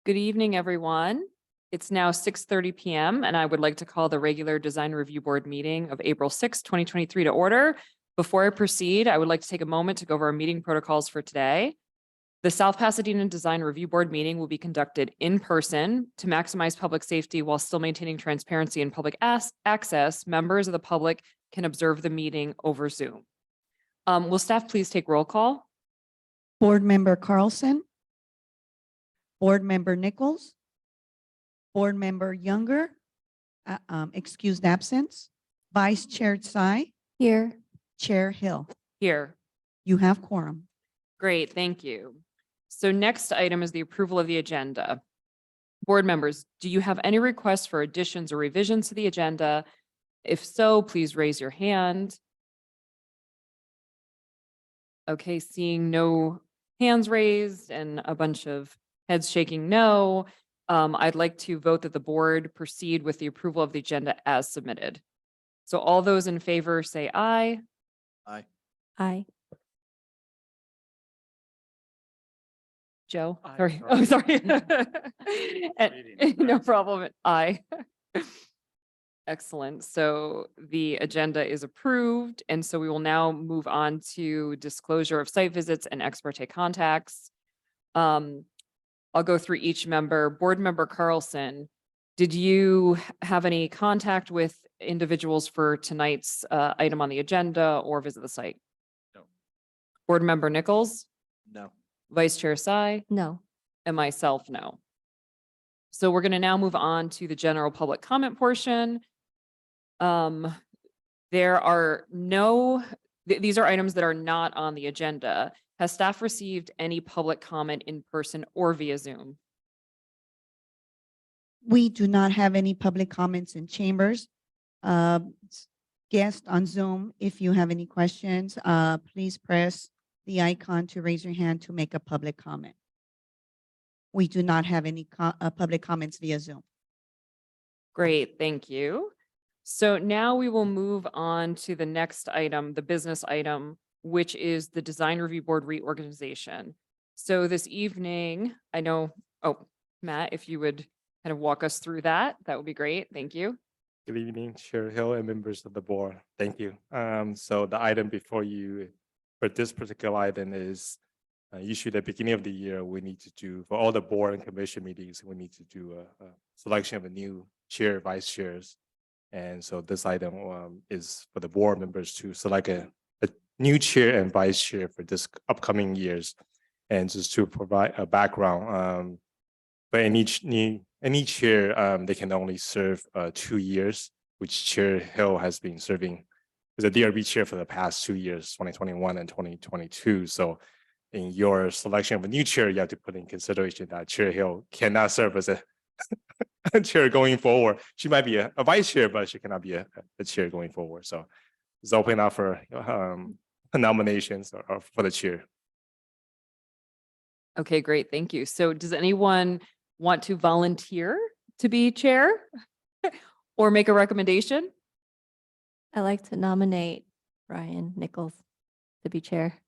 Good evening, everyone. It's now 6:30 p.m. and I would like to call the regular Design Review Board meeting of April 6, 2023 to order. Before I proceed, I would like to take a moment to go over our meeting protocols for today. The South Pasadena Design Review Board meeting will be conducted in person to maximize public safety while still maintaining transparency and public access. Members of the public can observe the meeting over Zoom. Will staff please take roll call? Board Member Carlson, Board Member Nichols, Board Member Younger, excused absence, Vice Chair Tsai, Here. Chair Hill. Here. You have quorum. Great, thank you. So next item is the approval of the agenda. Board members, do you have any requests for additions or revisions to the agenda? If so, please raise your hand. Okay, seeing no hands raised and a bunch of heads shaking no, I'd like to vote that the board proceed with the approval of the agenda as submitted. So all those in favor say aye. Aye. Aye. Joe, Aye, sorry. sorry. Oh, sorry. Reading. No problem. Aye. Excellent. So the agenda is approved. And so we will now move on to disclosure of site visits and ex parte contacts. I'll go through each member. Board Member Carlson, did you have any contact with individuals for tonight's item on the agenda or visit the site? No. Board Member Nichols, No. Vice Chair Tsai, No. and myself, no. So we're going to now move on to the general public comment portion. There are no, these are items that are not on the agenda. Has staff received any public comment in person or via Zoom? We do not have any public comments in chambers. Guests on Zoom, if you have any questions, please press the icon to raise your hand to make a public comment. We do not have any public comments via Zoom. Great, thank you. So now we will move on to the next item, the business item, which is the Design Review Board reorganization. So this evening, I know, Matt, if you would kind of walk us through that, that would be great. Thank you. Good evening, Chair Hill and members of the board. Thank you. So the item before you for this particular item is usually at the beginning of the year, we need to do, for all the board and commission meetings, we need to do a selection of a new chair, vice chairs. And so this item is for the board members to select a new chair and vice chair for this upcoming years. And just to provide a background, but in any chair, they can only serve 2 years, which Chair Hill has been serving as a DRB chair for the past 2 years, 2021 and 2022. So in your selection of a new chair, you have to put in consideration that Chair Hill cannot serve as a chair going forward. She might be a vice chair, but she cannot be a chair going forward. So it's open up for nominations or for the chair. Okay, great. Thank you. So does anyone want to volunteer to be chair or make a recommendation? I'd like to nominate Brian Nichols to be chair.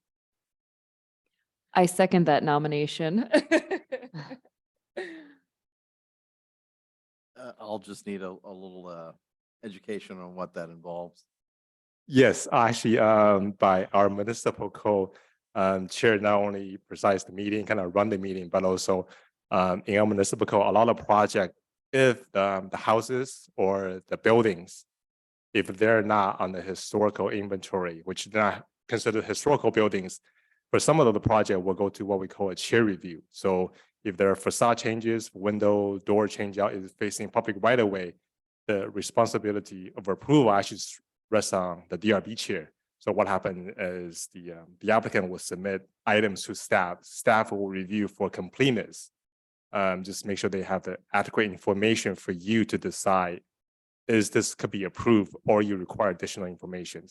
I second that nomination. I'll just need a little education on what that involves. Yes, actually, by our municipal code, chair not only presides the meeting, kind of run the meeting, but also in our municipal code, a lot of projects, if the houses or the buildings, if they're not on the historical inventory, which they're not considered historical buildings, for some of the project, we'll go to what we call a chair review. So if there are facade changes, window, door change out is facing public right of way, the responsibility of approval actually rests on the DRB chair. So what happened is the applicant will submit items to staff. Staff will review for completeness. Just make sure they have the adequate information for you to decide is this could be approved or you require additional information.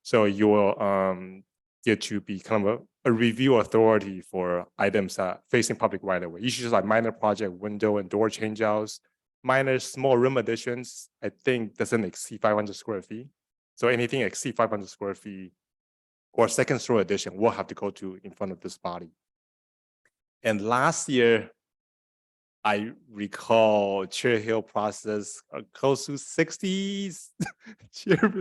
So you will get to be kind of a review authority for items that facing public right of way. Usually just like minor project, window and door change outs, minor small room additions, I think doesn't exceed 500 square feet. So anything exceed 500 square feet or second story addition will have to go to in front of this body. And last year, I recall Chair Hill process close to 60s.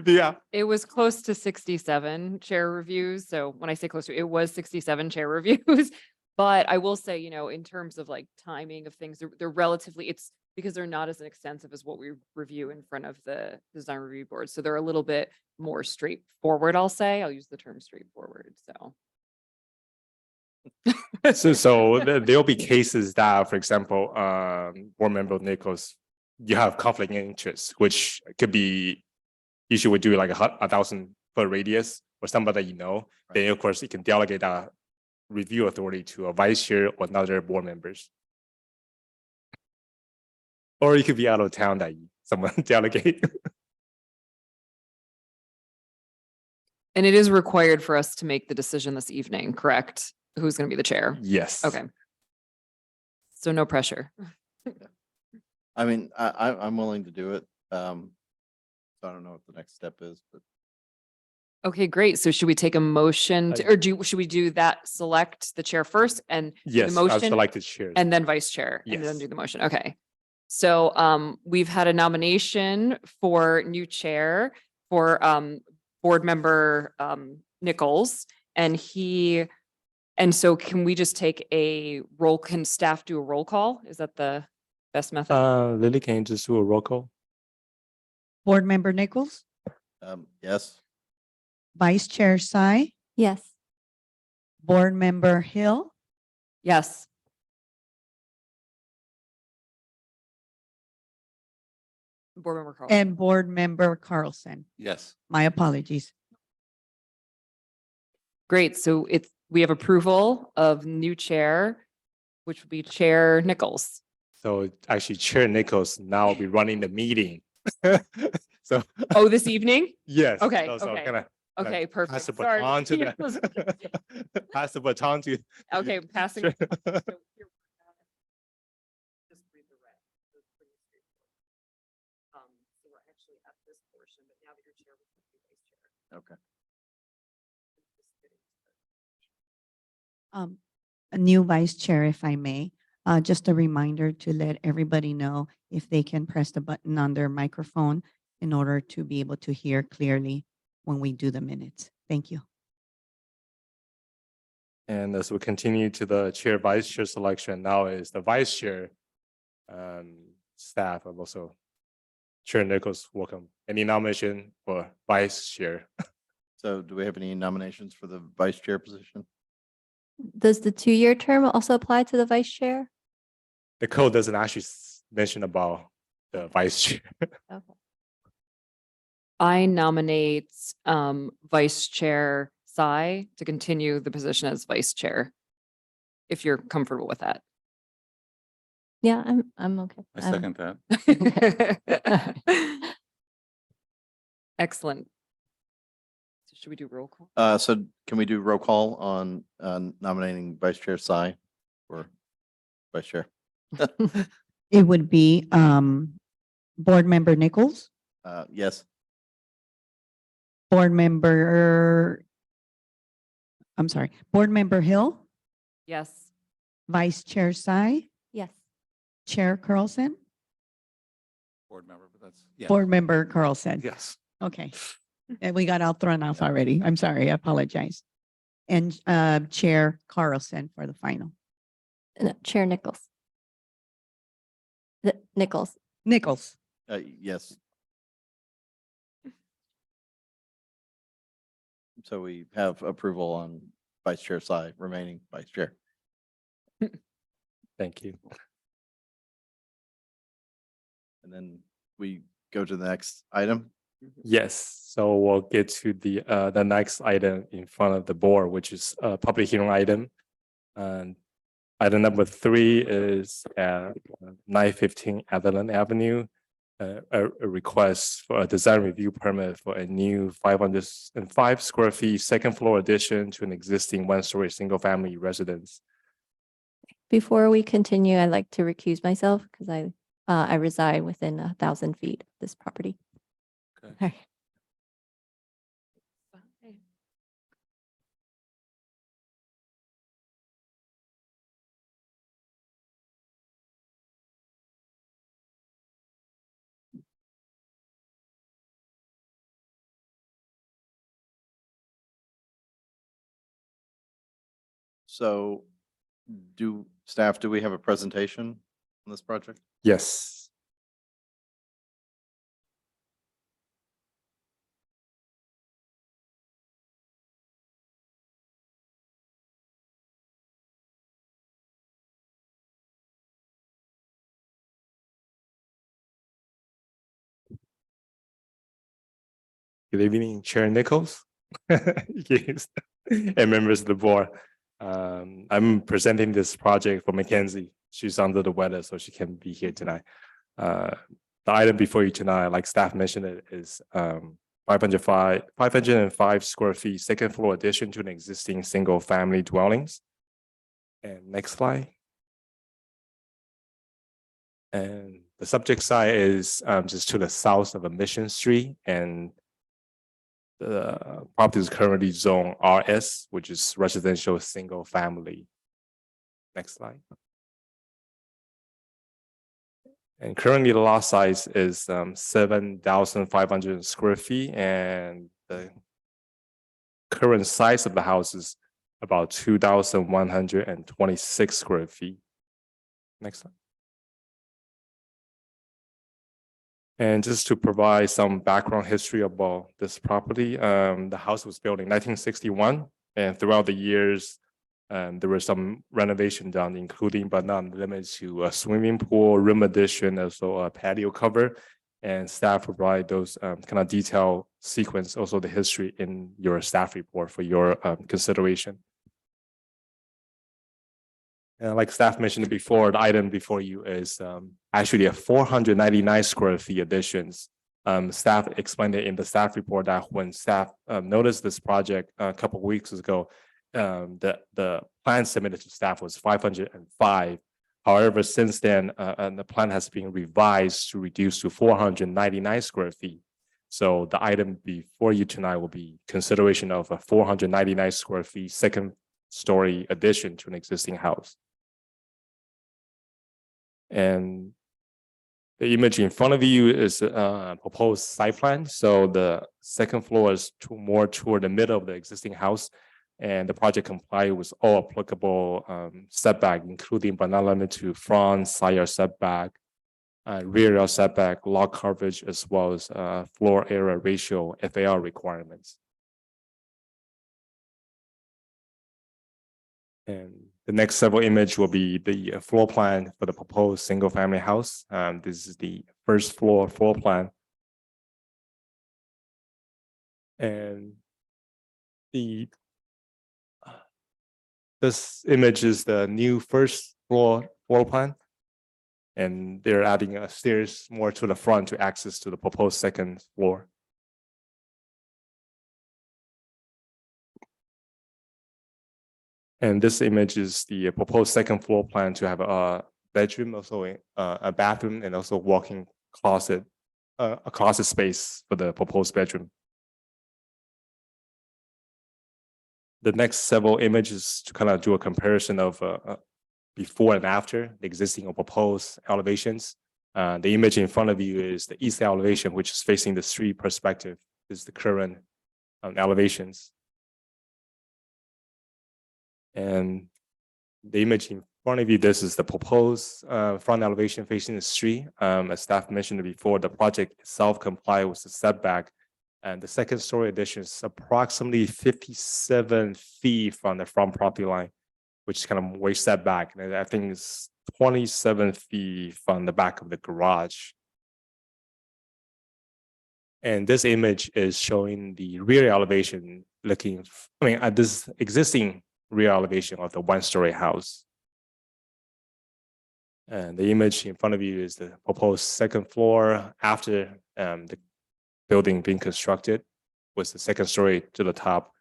Yeah. It was close to 67 chair reviews. So when I say close to, it was 67 chair reviews. But I will say, in terms of like timing of things, they're relatively, it's because they're not as extensive as what we review in front of the design review board. So they're a little bit more straightforward, I'll say. I'll use the term straightforward. So. So there'll be cases that, for example, board member Nichols, you have conflict in interest, which could be, usually we do like 1,000-foot radius or somebody that you know. Then of course you can delegate that review authority to a vice chair or another board members. Or you could be out of town that someone delegate. And it is required for us to make the decision this evening, correct? Who's going to be the chair? Yes. Okay. So no pressure. I mean, I'm willing to do it. So I don't know what the next step is, but Okay, great. So should we take a motion to, or should we do that, select the chair first and do the Yes, I've motion selected chairs. and then vice chair and then Yes. do the motion? Okay. So we've had a nomination for new chair for board member Nichols, and so can we just take a roll, can staff do a roll call? Is that the best method? Lily, can you just do a roll call? Board Member Nichols, yes. Vice Chair Sai, Yes. Board Member Hill, Yes. Board member Carl. and Board Member Carlson. Yes. My apologies. Great. So we have approval of new chair, which would be Chair Nichols. So actually Chair Nichols now will be running the meeting. So, Oh, this evening? yes. Okay, So okay. kinda Okay, pass perfect. the Sorry. baton to pass the baton to. Okay, passing. Sure. So here- Just read the red. So it's pretty straightforward. So we're actually at this portion, but now that you're chair, we can be vice chair. Okay. A new vice chair, if I may. Just a reminder to let everybody know if they can press the button on their microphone in order to be able to hear clearly when we do the minutes. Thank you. And as we continue to the chair, vice chair selection, now is the vice chair staff and also Chair Nichols, welcome. Any nomination for vice chair? So do we have any nominations for the vice chair position? Does the 2-year term also apply to the vice chair? The code doesn't actually mention about the vice chair. Okay. I nominate Vice Chair Sai to continue the position as vice chair. If you're comfortable with that. Yeah, I'm okay. I I'm- second that. Excellent. So should we do roll call? So can we do roll call on nominating Vice Chair Sai or Vice Chair? It would be Board Member Nichols, Yes. Board Member, I'm sorry, Board Member Hill, Yes. Vice Chair Sai, Yes. Chair Carlson, Board member, but that's, yeah. Board Member Carlson. Yes. Okay. And we got all thrown off already. I'm sorry, I apologize. And Chair Carlson for the final. No, Chair Nichols. Nichols. Nichols. Yes. So we have approval on Vice Chair Sai, remaining Vice Chair. Thank you. And then we go to the next item. Yes, so we'll get to the next item in front of the board, which is a public hearing item. And item number 3 is at 915 Adeline Avenue. A request for a design review permit for a new 505 square feet second floor addition to an existing 1-story single family residence. Before we continue, I'd like to recuse myself because I reside within 1,000 feet of this property. Okay. Sorry. So do we have a presentation on this project? Yes. Good evening, Chair Nichols. Yes, and members of the board. I'm presenting this project for Mackenzie. She's under the weather, so she can't be here tonight. The item before you tonight, like staff mentioned, it is 505 square feet, second floor addition to an existing single family dwellings. And next slide. And the subject site is just to the south of Mission Street, and the property is currently zone RS, which is residential single family. Next slide. And currently the lot size is 7,500 square feet, and the current size of the house is about 2,126 square feet. Next slide. And just to provide some background history about this property, the house was built in 1961, and throughout the years, there was some renovation done, including but not limited to a swimming pool, room addition, also a patio cover, and staff provide those kind of detailed sequence, also the history in your staff report for your consideration. And like staff mentioned before, the item before you is actually a 499 square feet additions. Staff explained it in the staff report that when staff noticed this project a couple of weeks ago, the plan submitted to staff was 505. However, since then, the plan has been revised to reduce to 499 square feet. So the item before you tonight will be consideration of a 499 square feet second story addition to an existing house. And the image in front of you is a proposed site plan. So the second floor is more toward the middle of the existing house, and the project complies with all applicable setback, including but not limited to front, side yard setback, rear yard setback, lot coverage, as well as floor area ratio FAR requirements. And the next several image will be the floor plan for the proposed single family house. This is the first floor plan. And this image is the new first floor plan. And they're adding stairs more to the front to access to the proposed second floor. And this image is the proposed second floor plan to have a bedroom, also a bathroom, and also walk-in closet, a closet space for the proposed bedroom. The next several images to kind of do a comparison of before and after the existing or proposed elevations. The image in front of you is the east elevation, which is facing the street perspective. This is the current elevations. And the image in front of you, this is the proposed front elevation facing the street. As staff mentioned before, the project itself complies with the setback, and the second story addition is approximately 57 feet from the front property line, which is kind of way setback. And I think it's 27 feet from the back of the garage. And this image is showing the rear elevation at this existing rear elevation of the one-story house. And the image in front of you is the proposed second floor after the building being constructed, with the second story to the top.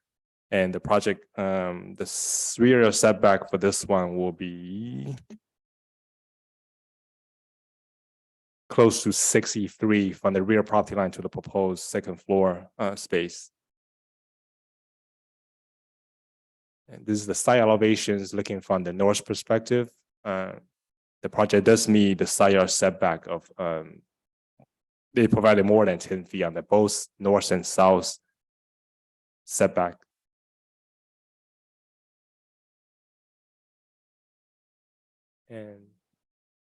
And the project, the rear setback for this one will be close to 63 from the rear property line to the proposed second floor space. And this is the side elevations looking from the north perspective. The project does meet the side yard setback of, they provided more than 10 feet on the both north and south setback. And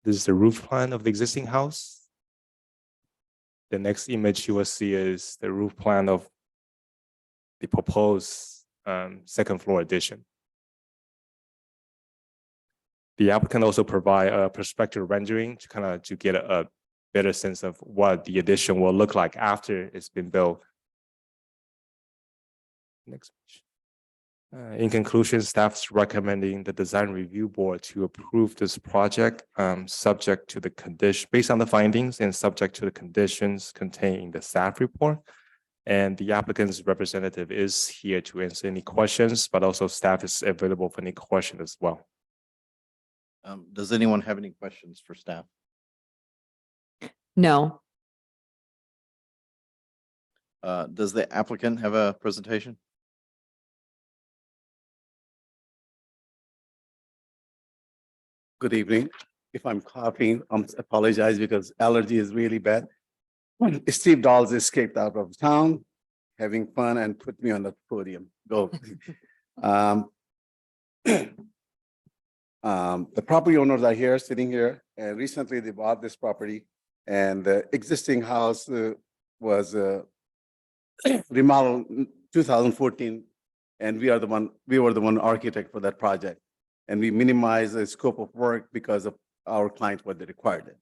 this is the roof plan of the existing house. The next image you will see is the roof plan of the proposed second floor addition. The applicant also provide a perspective rendering to get a better sense of what the addition will look like after it's been built. Next page. In conclusion, staff's recommending the design review board to approve this project, subject to the condition, based on the findings and subject to the conditions contained in the staff report. And the applicant's representative is here to answer any questions, but also staff is available for any question as well. Does anyone have any questions for staff? No. Does the applicant have a presentation? Good evening. If I'm coughing, apologize because allergy is really bad. Steve Dawes escaped out of town, having fun and put me on the podium. Go. The property owners are here, sitting here, and recently they bought this property. And the existing house was remodeled in 2014. And we were the one architect for that project. And we minimize the scope of work because of our clients, what they required it.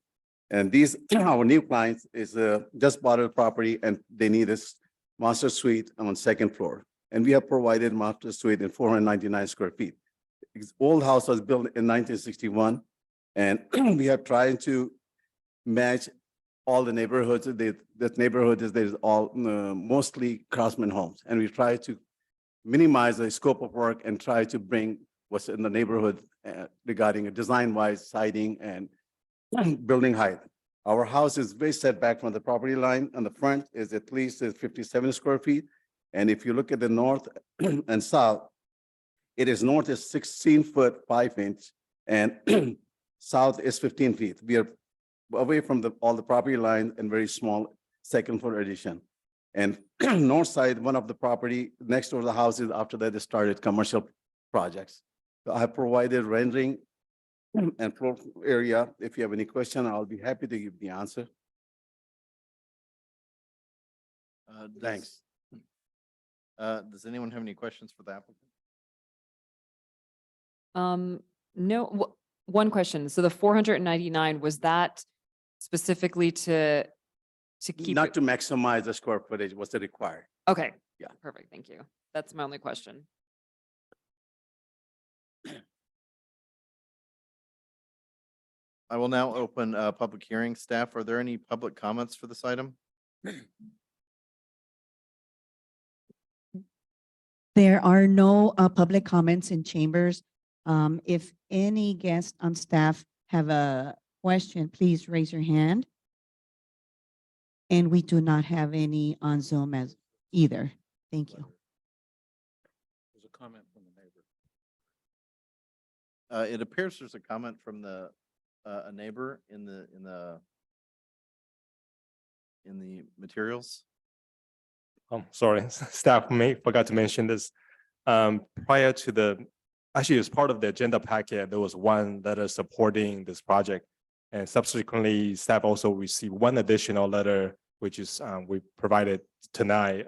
And these, our new clients is just bought a property and they need a master suite on second floor. And we have provided master suite in 499 square feet. This old house was built in 1961. And we have tried to match all the neighborhoods. That neighborhood is all mostly craftsman homes. And we try to minimize the scope of work and try to bring what's in the neighborhood regarding a design-wise siding and building height. Our house is very set back from the property line, and the front is at least 57 square feet. And if you look at the north and south, it is north is 16 foot 5 inch, and south is 15 feet. We are away from all the property line and very small second floor addition. And north side, one of the property next door to the house is after that they started commercial projects. So I have provided rendering and floor area. If you have any question, I'll be happy to give the answer. Thanks. Does anyone have any questions for the applicant? No, one question. So the 499, was that specifically to keep Not it? to maximize the square footage, what's the required? Okay. Yeah. Perfect. Thank you. That's my only question. I will now open public hearing. Staff, are there any public comments for this item? There are no public comments in chambers. If any guests on staff have a question, please raise your hand. And we do not have any on Zoom as either. Thank you. There's a comment from the neighbor. It appears there's a comment from the a neighbor in the materials. Sorry, staff forgot to mention this. Prior to actually as part of the agenda packet, there was one letter supporting this project. And subsequently, staff also received one additional letter, which is we provided tonight,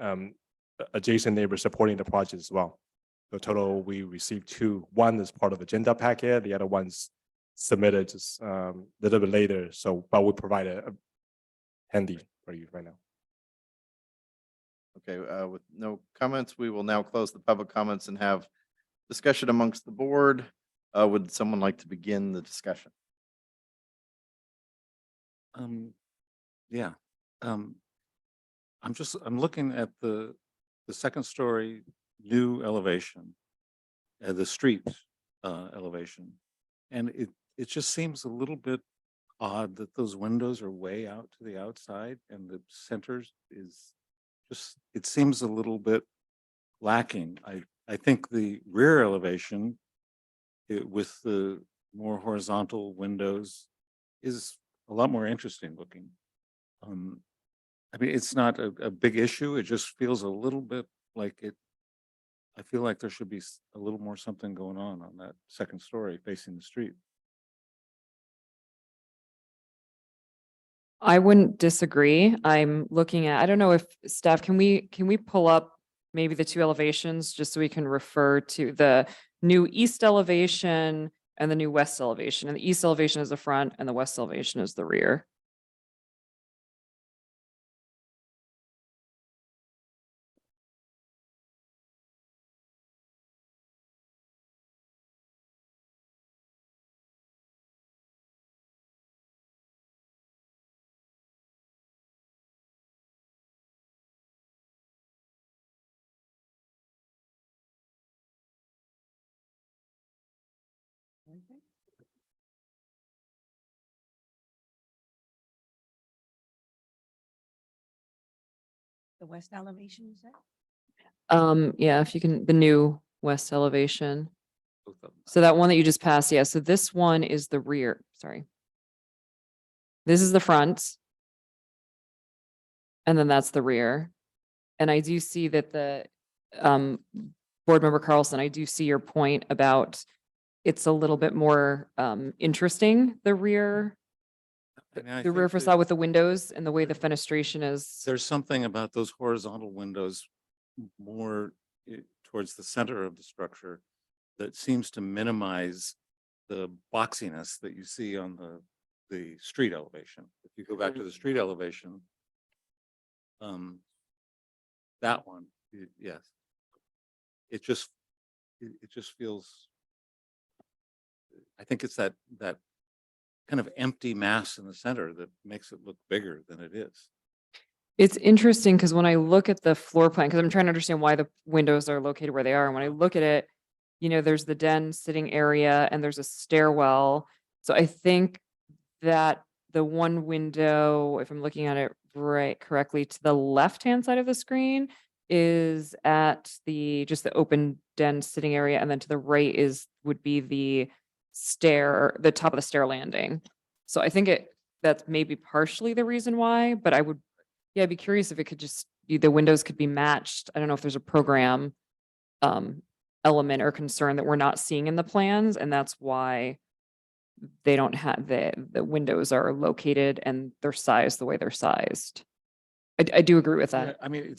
adjacent neighbors supporting the project as well. So total, we received two. One is part of agenda packet, the other one's submitted just a little bit later. So, but we provided a handy for you right now. Okay, with no comments, we will now close the public comments and have discussion amongst the board. Would someone like to begin the discussion? Yeah. I'm looking at the second story new elevation, the street elevation. And it just seems a little bit odd that those windows are way out to the outside and the centers is just, it seems a little bit lacking. I think the rear elevation with the more horizontal windows is a lot more interesting looking. I mean, it's not a big issue. It just feels a little bit like it. I feel like there should be a little more something going on that second story facing the street. I wouldn't disagree. I'm looking at, I don't know if staff, can we pull up maybe the two elevations just so we can refer to the new east elevation and the new west elevation? And the east elevation is the front and the west elevation is the rear. The west elevation, you said? Yeah, if you can, the new west elevation. Both of them. So that one that you just passed, yeah, so this one is the rear, sorry. This is the front. And then that's the rear. And I do see that the board member Carlson, I do see your point about it's a little bit more interesting, the rear, I mean, I the rear think that facade with the windows and the way the fenestration is. there's something about those horizontal windows more towards the center of the structure that seems to minimize the boxiness that you see on the street elevation. If you go back to the street elevation, that one, yes. It just feels, I think it's that kind of empty mass in the center that makes it look bigger than it is. It's interesting because when I look at the floor plan, because I'm trying to understand why the windows are located where they are. And when I look at it, you know, there's the den sitting area and there's a stairwell. So I think that the one window, if I'm looking at it right correctly, to the left-hand side of the screen is at just the open den sitting area. And then to the right would be the top of the stair landing. So I think that's maybe partially the reason why, but I'd be curious if it could just be, the windows could be matched. I don't know if there's a program element or concern that we're not seeing in the plans, and that's why they don't have the windows are located and they're sized the way they're sized. I do agree with Yeah, that. I mean,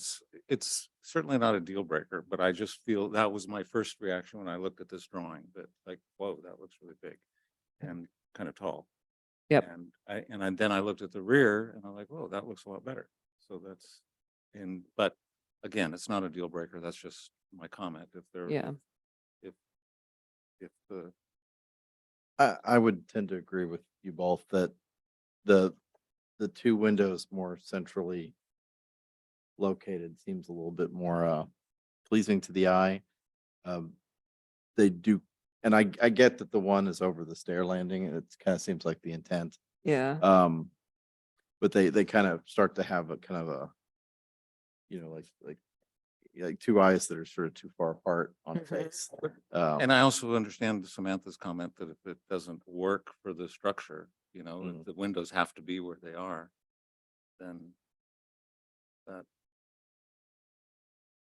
it's certainly not a deal breaker, but I just feel that was my first reaction when I looked at this drawing, that like, whoa, that looks really big and kind of tall. Yep. And then I looked at the rear and I'm like, whoa, that looks a lot better. So but again, it's not a deal breaker. That's just my comment. Yeah. If the, I would tend to agree with you both that the two windows more centrally located seems a little bit more pleasing to the eye. They do, and I get that the one is over the stair landing, and it kind of seems like the intent. Yeah. But they kind of start to have a kind of a, you know, like two eyes that are sort of too far apart on a Mhm. face. and I also understand Samantha's comment that if it doesn't work for the structure, you know, if Mhm. the windows have to be where they are, then that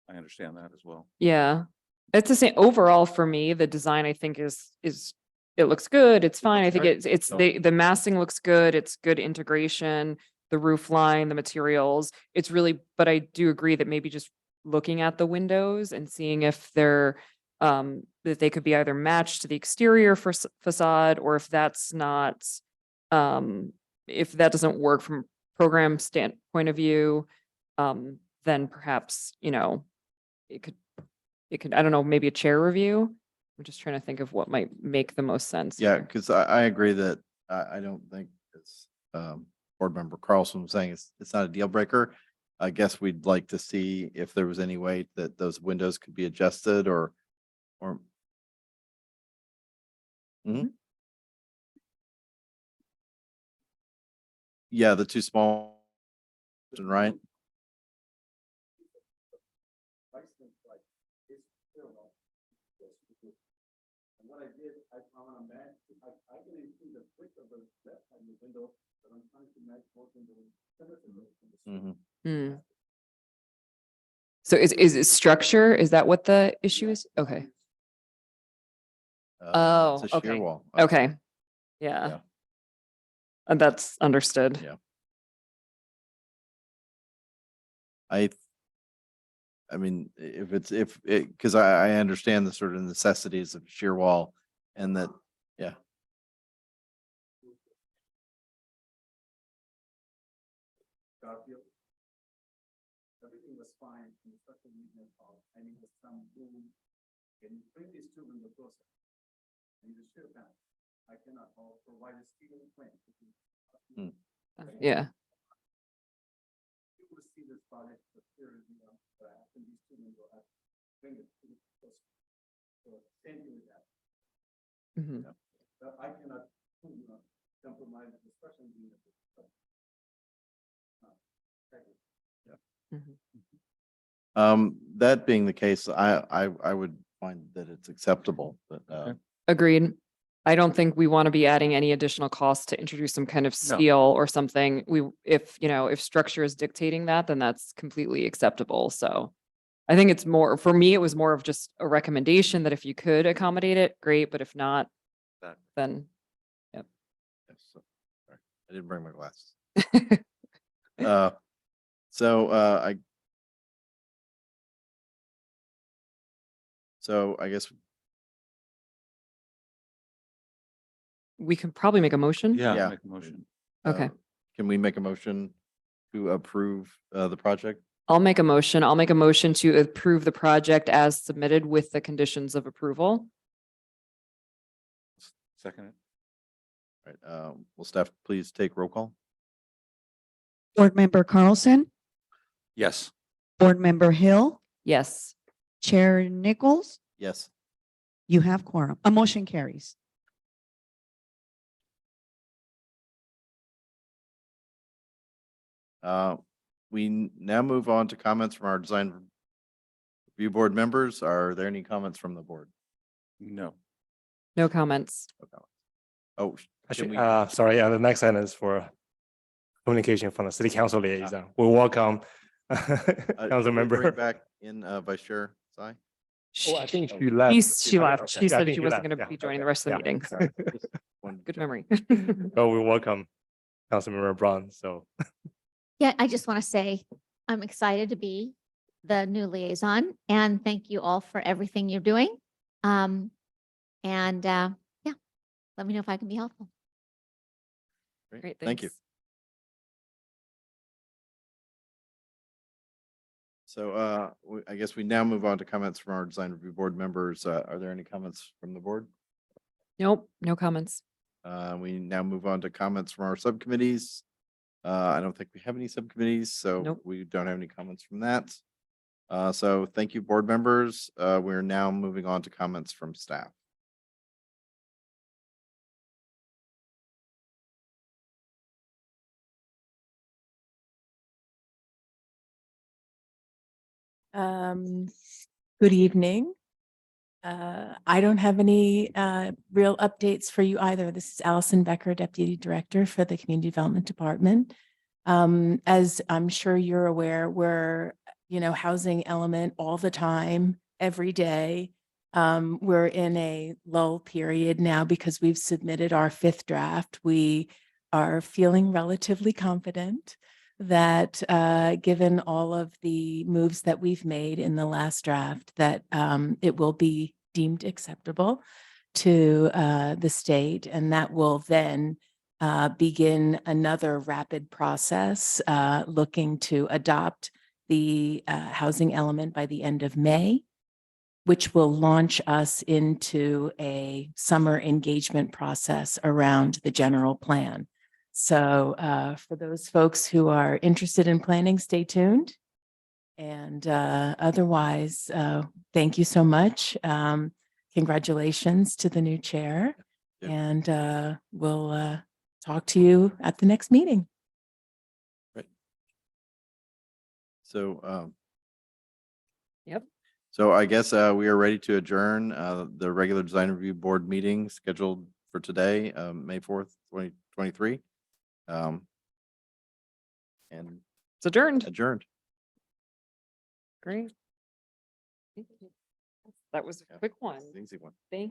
I understand that as well. Yeah. It's the same overall for me. The design I think is it looks good. It's fine. I think great. it's No. the massing looks good. It's good integration, the roof line, the materials. It's really, but I do agree that maybe just looking at the windows and seeing if they're that they could be either matched to the exterior facade, or if that's not if that doesn't work from program standpoint of view, then perhaps, you know, it could, I don't know, maybe a chair review. I'm just trying to think of what might make the most sense. Yeah, here. because I agree that I don't think it's board member Carlson was saying it's not a deal breaker. I guess we'd like to see if there was any way that those windows could be adjusted or. Mhm. Yeah, the two small, right? What I did, I found a match, I can include the width of the left side of the window, but I'm trying to match both windows. Hmm. So is it structure? Is that what the issue is? Okay. Oh, It's a shear okay. wall. Okay. Yeah. Yeah. And that's understood. Yeah. I mean, if it's, if it, because I understand the sort of necessities of shear wall and that, yeah. Everything was fine in the special meeting hall. I needed some room. Can you bring these two windows closer? I need a shear panel. I cannot provide a steel frame. Yeah. You will see this project, but here is the, and these two windows, I bring it to the closer. So same thing with that. Mhm. But I cannot, compromise the special meeting. That being the case, I would find that it's acceptable, but, Okay. Agreed. I don't think we want to be adding any additional costs to introduce some kind of No. steel or something. If, if structure is dictating that, then that's completely acceptable. So I think it's more, for me, it was more of just a recommendation that if you could accommodate it, great, but if not, That- then yes, so, sorry, I didn't bring my glasses. I guess, we can probably make a motion. Yeah, Yeah. make a motion. Okay. Can we make a motion to approve, the project? I'll make a motion. I'll make a motion to approve the project as submitted with the conditions of approval. Second it. Right, will staff please take roll call? Board Member Carlson, Yes. Board Member Hill, Yes. Chair Nichols, Yes. you have quorum. A motion carries. We now move on to comments from our design review board members. Are there any comments from the board? No. No comments. Oh, can Actually, we, sorry, the next item is for communication from the city council liaison. We welcome council can we bring member. back in, Vice Chair Tsai? Oh, I think she left. She left. Okay. She Yeah, I said think she wasn't left. going to Yeah, be joining the okay. rest of the Yeah. meeting. Sorry, just wanted to Good check. memory. Oh, we welcome Councilmember Braun, so. Yeah, I just want to say I'm excited to be the new liaison and thank you all for everything you're doing. Yeah, let me know if I can be helpful. Great, Thank you. thanks. So, I guess we now move on to comments from our design review board members. Are there any comments from the board? Nope, no comments. We now move on to comments from our subcommittees. I don't think we have any subcommittees, so Nope. we don't have any comments from that. So thank you, board members. We're now moving on to comments from staff. Good evening. I don't have any real updates for you either. This is Allison Becker, Deputy Director for the Community Development Department. As I'm sure you're aware, we're, housing element all the time, every day. We're in a lull period now because we've submitted our 5th draft. We are feeling relatively confident that given all of the moves that we've made in the last draft, that it will be deemed acceptable to the state, and that will then begin another rapid process looking to adopt the housing element by the end of May, which will launch us into a summer engagement process around the general plan. So for those folks who are interested in planning, stay tuned. And otherwise, thank you so much. Congratulations to the new chair. Yep. And we'll talk to you at the next meeting. So, Yep. So I guess we are ready to adjourn the regular design review board meeting scheduled for today, May 4th, 2023. And It's adjourned. adjourned. Great. Thank you. That was a quick one. Easy one. Thank